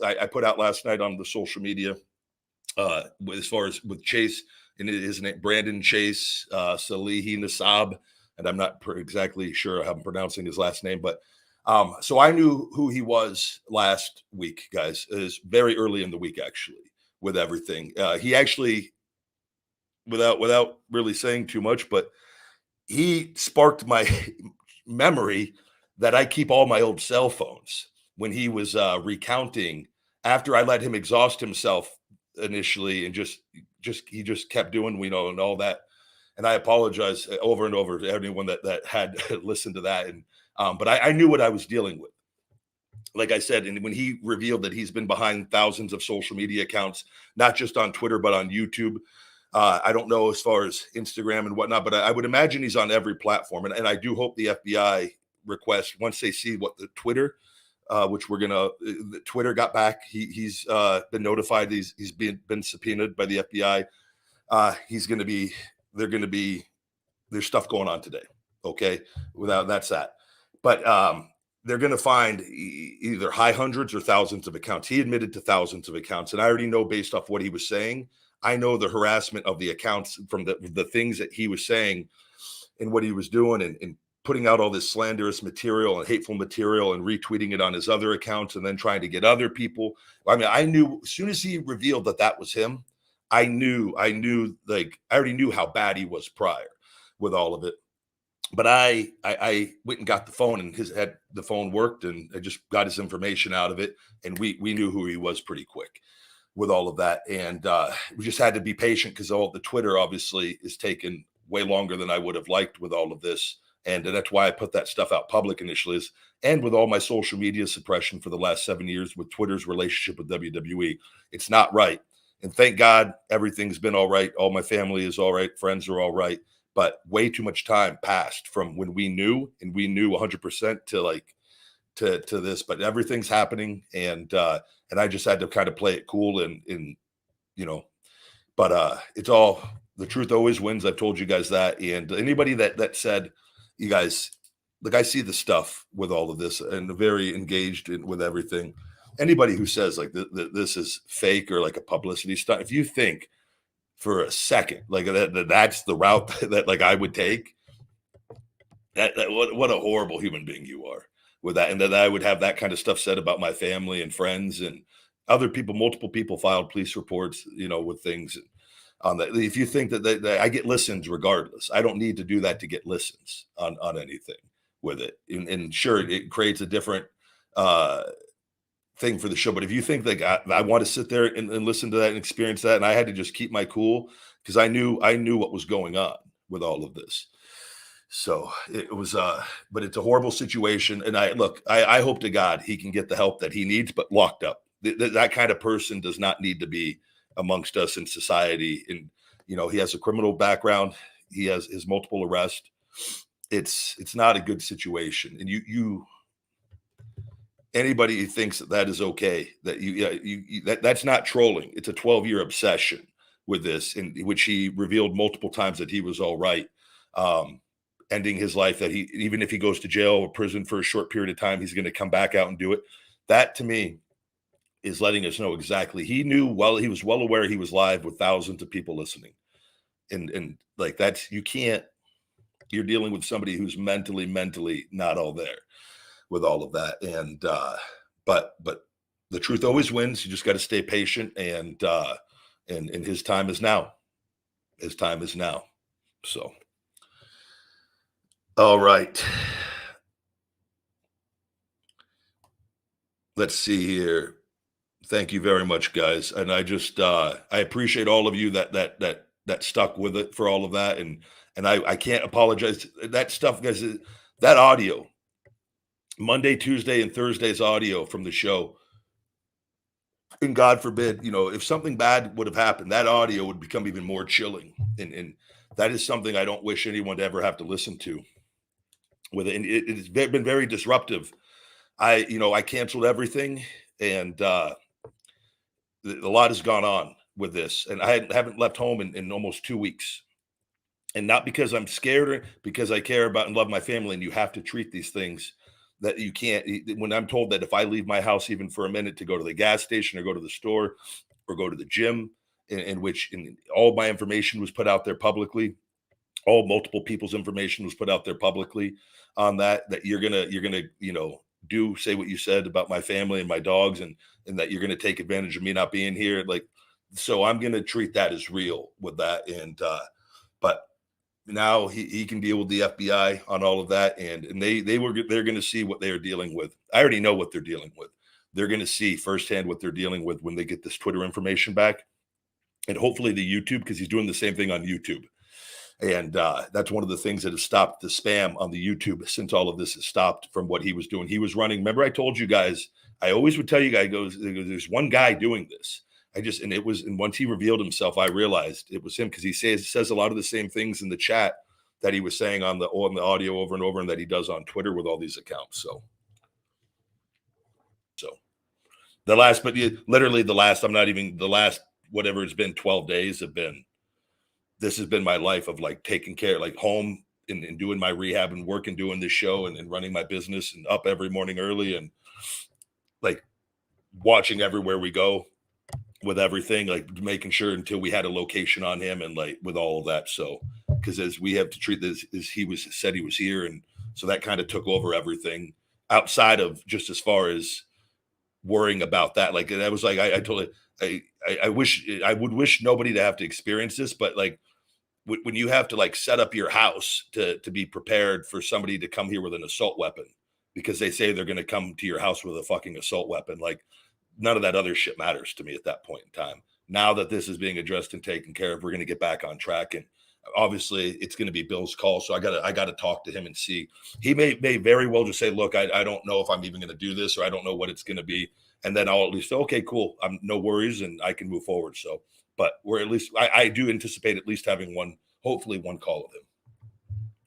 I put out last night on the social media, as far as with Chase, and his name Brandon Chase Salihi Nasab, and I'm not exactly sure how I'm pronouncing his last name, but so I knew who he was last week, guys. Is very early in the week, actually, with everything. He actually, without really saying too much, but he sparked my memory that I keep all my old cell phones when he was recounting after I let him exhaust himself initially and he just kept doing, and all that. And I apologize over and over to everyone that had listened to that. And but I knew what I was dealing with. Like I said, and when he revealed that he's been behind thousands of social media accounts, not just on Twitter, but on YouTube. I don't know as far as Instagram and whatnot, but I would imagine he's on every platform. And I do hope the FBI request, once they see what the Twitter, which the Twitter got back. He's been notified. He's been subpoenaed by the FBI. There's stuff going on today. Okay. That's that. But they're going to find either high hundreds or thousands of accounts. He admitted to thousands of accounts. And I already know, based off what he was saying, I know the harassment of the accounts from the things that he was saying and what he was doing and putting out all this slanderous material and hateful material and retweeting it on his other accounts and then trying to get other people. I mean, I knew as soon as he revealed that was him, I knew like I already knew how bad he was prior with all of it. But I went and got the phone, and the phone worked, and I just got his information out of it, and we knew who he was pretty quick with all of that. And we just had to be patient because all the Twitter obviously is taking way longer than I would have liked with all of this. And that's why I put that stuff out public initially, and with all my social media suppression for the last 7 years with Twitter's relationship with WWE, it's not right. And thank God everything's been all right. All my family is all right. Friends are all right. But way too much time passed from when we knew 100% to this, but everything's happening. And I just had to kind of play it cool but it's all, the truth always wins. I've told you guys that. And anybody that said, you guys, like, I see the stuff with all of this and very engaged with everything. Anybody who says like this is fake or like a publicity stunt, if you think for a second like that's the route that like I would take, what a horrible human being you are with that. And that I would have that kind of stuff said about my family and friends and other people. Multiple people filed police reports, with things on that. If you think that I get listens regardless, I don't need to do that to get listens on anything with it. And sure, it creates a different thing for the show. But if you think that I want to sit there and listen to that and experience that, and I had to just keep my cool because I knew what was going on with all of this. So it was, but it's a horrible situation. And I hope to God he can get the help that he needs, but locked up. That kind of person does not need to be amongst us in society. And, he has a criminal background. He has his multiple arrests. It's not a good situation. And anybody who thinks that is okay, that that's not trolling. It's a 12-year obsession with this, in which he revealed multiple times that he was all right, ending his life, that even if he goes to jail or prison for a short period of time, he's going to come back out and do it. That to me is letting us know exactly. He was well aware he was live with thousands of people listening. And like you're dealing with somebody who's mentally not all there with all of that. And but the truth always wins. You just got to stay patient, and his time is now. His time is now. So all right, let's see here. Thank you very much, guys. And I just I appreciate all of you that stuck with it for all of that. And I can't apologize. That stuff, guys, that audio, Monday, Tuesday, and Thursday's audio from the show. And God forbid, if something bad would have happened, that audio would become even more chilling. And that is something I don't wish anyone to ever have to listen to with it. And it's been very disruptive. I canceled everything, and a lot has gone on with this. And I haven't left home in almost 2 weeks. And not because I'm scared, or because I care about and love my family. And you have to treat these things that you can't, when I'm told that if I leave my house even for a minute to go to the gas station or go to the store or go to the gym, in which all my information was put out there publicly, all multiple people's information was put out there publicly on that you're gonna say what you said about my family and my dogs, and that you're gonna take advantage of me not being here. Like, so I'm gonna treat that as real with that. And but now he can deal with the FBI on all of that, and they're gonna see what they are dealing with. I already know what they're dealing with. They're gonna see firsthand what they're dealing with when they get this Twitter information back, and hopefully the YouTube, because he's doing the same thing on YouTube. And that's one of the things that has stopped the spam on the YouTube since all of this has stopped from what he was doing. He was running. Remember, I told you guys, I always would tell you guys, there's one guy doing this. And once he revealed himself, I realized it was him, because he says a lot of the same things in the chat that he was saying on the audio over and over, and that he does on Twitter with all these accounts. So literally the last, whatever it's been, 12 days this has been my life of like taking care, like home and doing my rehab and work and doing this show and running my business and up every morning early and like watching everywhere we go with everything, like making sure until we had a location on him and like with all of that. So, because as we have to treat this, as said he was here. And so that kind of took over everything outside of just as far as worrying about that. Like, that was like, I told it, I would wish nobody to have to experience this, but like when you have to like set up your house to be prepared for somebody to come here with an assault weapon, because they say they're going to come to your house with a fucking assault weapon, like none of that other shit matters to me at that point in time. Now that this is being addressed and taken care of, we're going to get back on track. And obviously it's going to be Bill's call. So I gotta talk to him and see. He may very well just say, look, I don't know if I'm even going to do this, or I don't know what it's going to be. And then I'll at least say, okay, cool. I'm no worries. And I can move forward. So, but we're at least, I do anticipate at least having hopefully one call with him.